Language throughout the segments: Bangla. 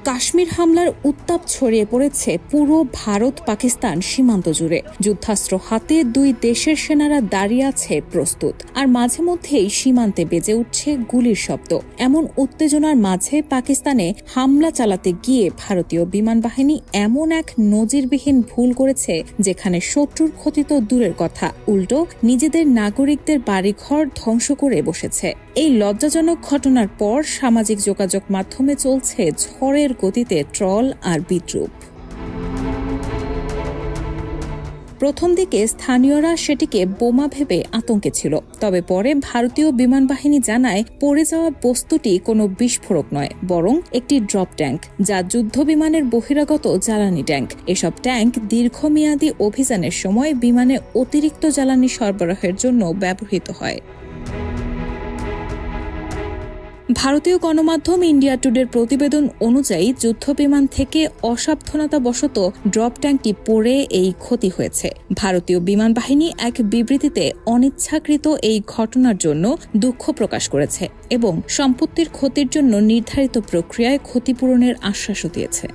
কাশ্মীর হামলার উত্তাপ ছড়িয়ে পড়েছে পুরো ভারত পাকিস্তান সীমান্ত জুড়ে। যুদ্ধাস্ত্র হাতে দুই দেশের সেনারা দাঁড়িয়ে আছে প্রস্তুত, আর মাঝে মধ্যেই সীমান্তে বেজে উঠছে গুলির শব্দ। এমন উত্তেজনার মাঝে পাকিস্তানে হামলা চালাতে গিয়ে ভারতীয় বিমান বাহিনী এমন এক নজিরবিহীন ভুল করেছে, যেখানে শত্রুর ক্ষতি তো দূরের কথা, উল্টো নিজেদের নাগরিকদের বাড়িঘর ধ্বংস করে বসেছে। এই লজ্জাজনক ঘটনার পর সামাজিক যোগাযোগ মাধ্যমে চলছে ঝড়ের গতিতে ট্রল আর বিদ্রূপ। প্রথম দিকে স্থানীয়রা সেটিকে বোমা ভেবে আতঙ্কে ছিল, তবে পরে ভারতীয় বিমান বাহিনী জানায় পড়ে যাওয়া বস্তুটি কোনো বিস্ফোরক নয়, বরং একটি ড্রপ ট্যাঙ্ক, যা যুদ্ধ বিমানের বহিরাগত জ্বালানি ট্যাঙ্ক। এসব ট্যাঙ্ক দীর্ঘমেয়াদী অভিযানের সময় বিমানে অতিরিক্ত জ্বালানি সরবরাহের জন্য ব্যবহৃত হয়। ভারতীয় গণমাধ্যম ইন্ডিয়া টুডের প্রতিবেদন অনুযায়ী যুদ্ধবিমান থেকে অসাবধানতাবশত ড্রপ ট্যাঙ্কটি পড়ে এই ক্ষতি হয়েছে। ভারতীয় বিমান বাহিনী এক বিবৃতিতে অনিচ্ছাকৃত এই ঘটনার জন্য দুঃখ প্রকাশ করেছে এবং সম্পত্তির ক্ষতির জন্য নির্ধারিত প্রক্রিয়ায় ক্ষতিপূরণের আশ্বাসও দিয়েছে।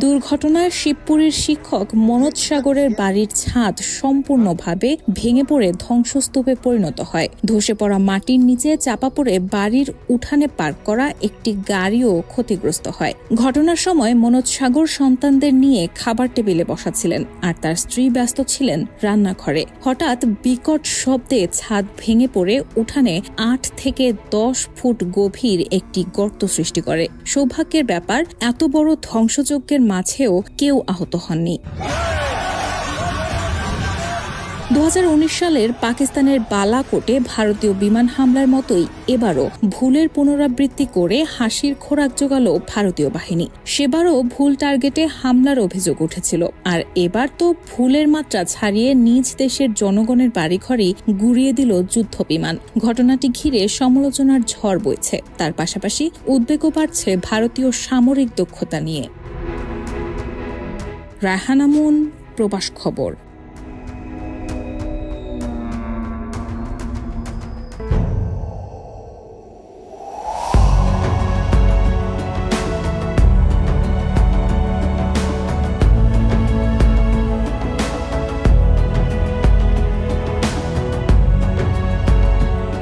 দুর্ঘটনায় শিবপুরীর শিক্ষক মনোজ সাগরের বাড়ির ছাদ সম্পূর্ণভাবে ভেঙে পড়ে ধ্বংসস্তূপে পরিণত হয়। ধসে পড়া মাটির নিচে চাপা পড়ে বাড়ির উঠানে পার্ক করা একটি গাড়িও ক্ষতিগ্রস্ত হয়। ঘটনার সময় মনোজ সাগর সন্তানদের নিয়ে খাবার টেবিলে বসা ছিলেন, আর তার স্ত্রী ব্যস্ত ছিলেন রান্নাঘরে। হঠাৎ বিকট শব্দে ছাদ ভেঙে পড়ে উঠানে 8 থেকে 10 ফুট গভীর একটি গর্ত সৃষ্টি করে। সৌভাগ্যের ব্যাপার, এত বড় ধ্বংসযজ্ঞের মাঝেও কেউ আহত হননি। 2019 সালের পাকিস্তানের বালাকোটে ভারতীয় বিমান হামলার মতোই এবারও ভুলের পুনরাবৃত্তি করে হাসির খোরাক জোগাল ভারতীয় বাহিনী। সেবারও ভুল টার্গেটে হামলার অভিযোগ উঠেছিল, আর এবার তো ভুলের মাত্রা ছাড়িয়ে নিজ দেশের জনগণের বাড়িঘরেই গুড়িয়ে দিল যুদ্ধ বিমান। ঘটনাটি ঘিরে সমালোচনার ঝড় বইছে, তার পাশাপাশি উদ্বেগও বাড়ছে ভারতীয় সামরিক দক্ষতা নিয়ে। রায়হানা মুন, প্রবাস খবর।